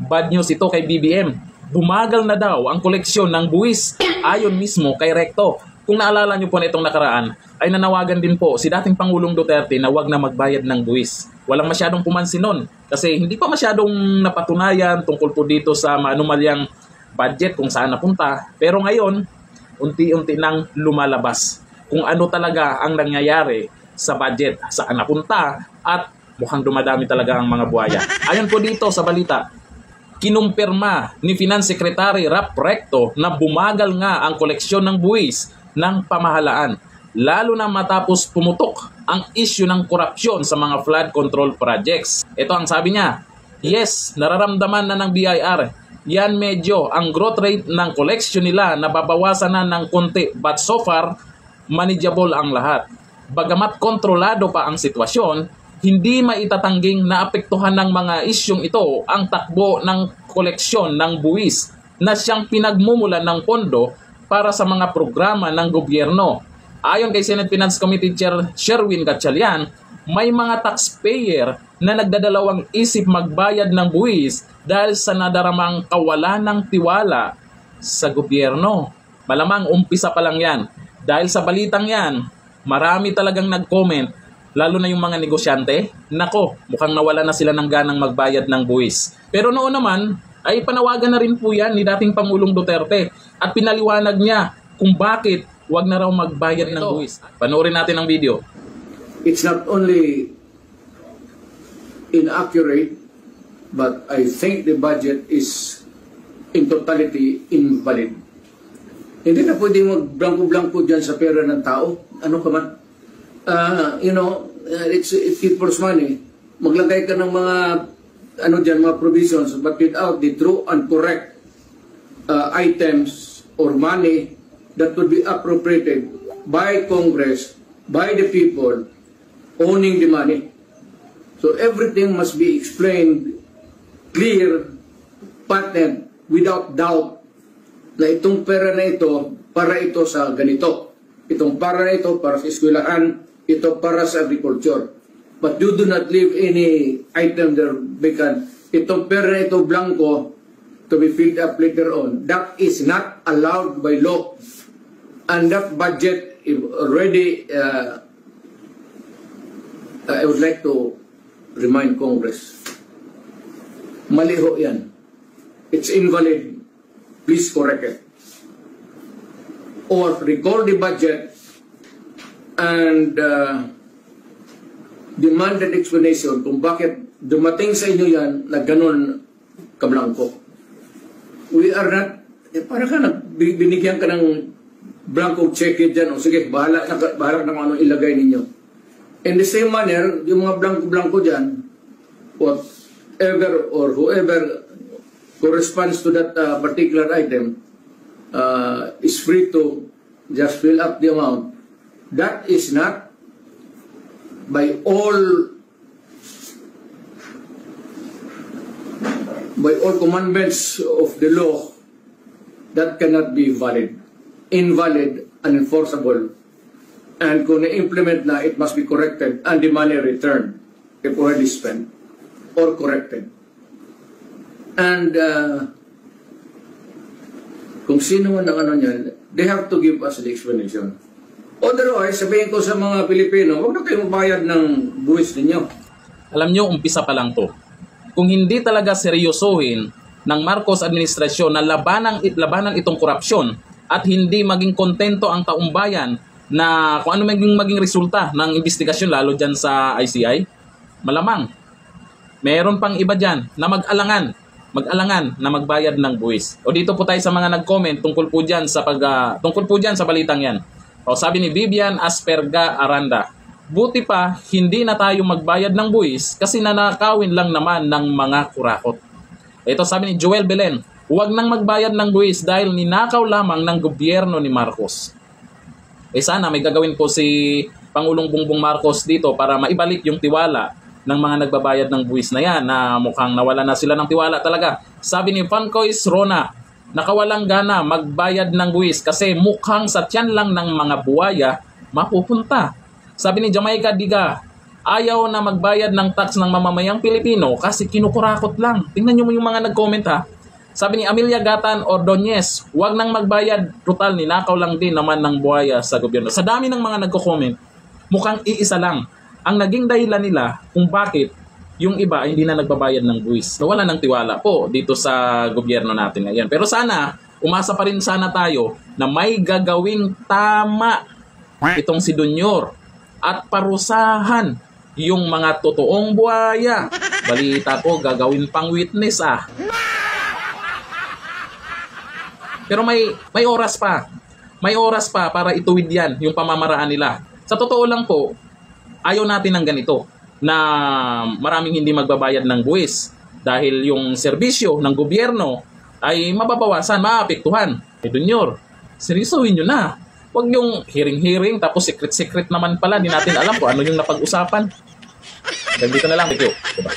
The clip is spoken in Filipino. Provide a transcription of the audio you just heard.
Bad news ito kay BBM. Bumagal na daw ang koleksyon ng buwis ayon mismo kay Recto. Kung naalala nyo po na itong nakaraan, ay nanawagan din po si dating Pangulong Duterte na wag na magbayad ng buwis. Walang masyadong pumansin nun kasi hindi pa masyadong napatunayan tungkol po dito sa maanumalyang budget kung saan napunta. Pero ngayon, unti-unti nang lumalabas kung ano talaga ang nangyayari sa budget, saan napunta, at mukhang dumadami talaga ang mga buhaya. Ayon po dito sa balita, kinumpirma ni Finance Secretary Rap Recto na bumagal nga ang koleksyon ng buwis ng pamahalaan, lalo na matapos pumutok ang issue ng korupsyon sa mga flood control projects. Ito ang sabi niya, yes, nararamdaman na ng BIR. Yan medyo ang growth rate ng collection nila nababawasan na ng konti, but so far, manageable ang lahat. Bagamat kontrolado pa ang sitwasyon, hindi maitatangging naapektuhan ng mga isyong ito ang takbo ng koleksyon ng buwis na siyang pinagmumulan ng pondo para sa mga programa ng gobyerno. Ayon kay Senate Finance Committee Chair Sherwin Gatchalian, may mga taxpayer na nagdadalawang isip magbayad ng buwis dahil sa nadaramang kawalan ng tiwala sa gobyerno. Malamang umpisa pa lang yan. Dahil sa balitang yan, marami talagang nag-comment, lalo na yung mga negosyante. Nako, mukhang nawala na sila ng ganang magbayad ng buwis. Pero noon naman, ay panawagan na rin po yan ni dating Pangulong Duterte at pinaliwanag niya kung bakit wag na raw magbayad ng buwis. Panoorin natin ang video. It's not only inaccurate, but I think the budget is in totality invalid. Hindi na pwede mag-blanco-blanco dyan sa pera ng tao. Ano ka man? It's people's money. Maglagay ka ng mga mga provisions, but without the true and correct items or money that would be appropriated by Congress, by the people owning the money. So everything must be explained clear, patent, without doubt na itong pera na ito para ito sa ganito. Itong para na ito para sa eskwelahan, ito para sa agriculture. But you do not leave any item there vacant. Itong pera na ito blanco to be filled up later on. That is not allowed by law. And that budget is already, I would like to remind Congress, mali ho yan. It's invalid. Please correct it. Or recall the budget and demand an explanation kung bakit dumating sa inyo yan na ganun kablangko. We are not, para ka binigyan ka ng blanco check dyan, o sige, bahala na kung ano ilagay ninyo. In the same manner, yung mga blanco-blanco dyan, whatever or whoever corresponds to that particular item is free to just fill up the amount. That is not by all commandments of the law, that cannot be valid, invalid, unenforceable. And kung na-implement na, it must be corrected and the money returned if already spent or corrected. And kung sino man ang ano niyan, they have to give us the explanation. Otherwise, sabihin ko sa mga Pilipino, huwag na kayo mabayad ng buwis ninyo. Alam nyo, umpisa pa lang to. Kung hindi talaga seryosohin ng Marcos administrasyon na labanan itong korupsyon at hindi maging kontento ang taong bayan na kung ano maging resulta ng investigasyon lalo dyan sa ICI, malamang meron pang iba dyan na mag-alangan na magbayad ng buwis. O dito po tayo sa mga nag-comment tungkol po dyan sa balitang yan. O sabi ni Vivian Asperga Aranda, buti pa hindi na tayo magbayad ng buwis kasi nanakawin lang naman ng mga kurakot. Ito sabi ni Joel Belen, huwag nang magbayad ng buwis dahil ninakaw lamang ng gobyerno ni Marcos. Sana may gagawin po si Pangulong Bongbong Marcos dito para maibalik yung tiwala ng mga nagbabayad ng buwis na yan na mukhang nawala na sila ng tiwala talaga. Sabi ni Fancois Rona, nakawalang gana magbayad ng buwis kasi mukhang sa tiyan lang ng mga buwaya mapupunta. Sabi ni Jamaica Diga, ayaw na magbayad ng tax ng mamamayang Pilipino kasi kinukurakot lang. Tingnan nyo yung mga nag-comment ha. Sabi ni Amelia Gatan Ordonez, wag nang magbayad, total ninakaw lang din naman ng buhaya sa gobyerno. Sa dami ng mga nagko-comment, mukhang iisa lang ang naging dahilan nila kung bakit yung iba hindi na nagbabayad ng buwis. So, wala nang tiwala po dito sa gobyerno natin ngayon. Pero sana, umasa pa rin sana tayo na may gagawing tama itong si Dunyor at parusahan yung mga totoong buhaya. Balita ko, gagawin pang witness ah. Pero may oras pa. May oras pa para ituwid yan, yung pamamaraan nila. Sa totoo lang po, ayaw natin ng ganito na maraming hindi magbabayad ng buwis dahil yung serbisyo ng gobyerno ay mababawasan, maapektuhan. Dunyor, seryosohin nyo na. Huwag yung hearing-hearing tapos secret-secret naman pala. Di natin alam kung ano yung napag-usapan. Hanggang dito na lang. Thank you. Diba?